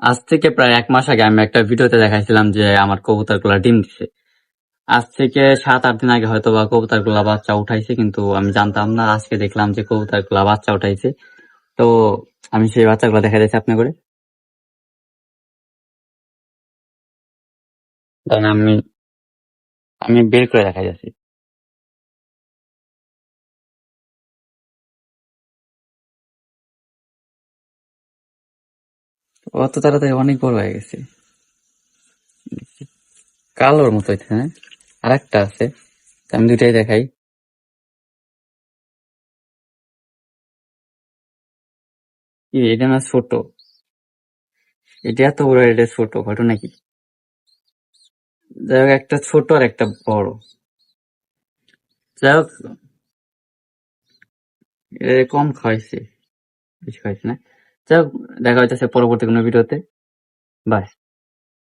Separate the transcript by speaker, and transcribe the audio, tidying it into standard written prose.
Speaker 1: আজ থেকে প্রায় ১ মাস আগে আমি একটা ভিডিওতে দেখাইছিলাম যে আমার কবুতরগুলা ডিম দিছে। আজ থেকে ৭-৮ দিন আগে হয়তোবা কবুতরগুলা বাচ্চা উঠাইছে, কিন্তু আমি জানতাম না। আজকে দেখলাম যে কবুতরগুলা বাচ্চা উঠাইছে। তো আমি সেই বাচ্চাগুলা দেখা দিয়েছি আপনি করে। কারণ আমি আমি বের করে দেখা যাচ্ছি। অত তাড়াতাড়ি অনেক বড় হয়ে গেছে। কালোর মতো হইছে, হ্যাঁ? আরেকটা আছে। আমি দুইটাই দেখাই। কি এটা না ছোট? এটা এত বড়, এটা ছোট, ঘটনা কি? যাই হোক, একটা ছোট আর একটা বড়। যাই হোক, কম খাইছে, বেশি খাইছে না। যাই হোক, দেখা হইতেছে পরবর্তী কোনো ভিডিওতে। বাই।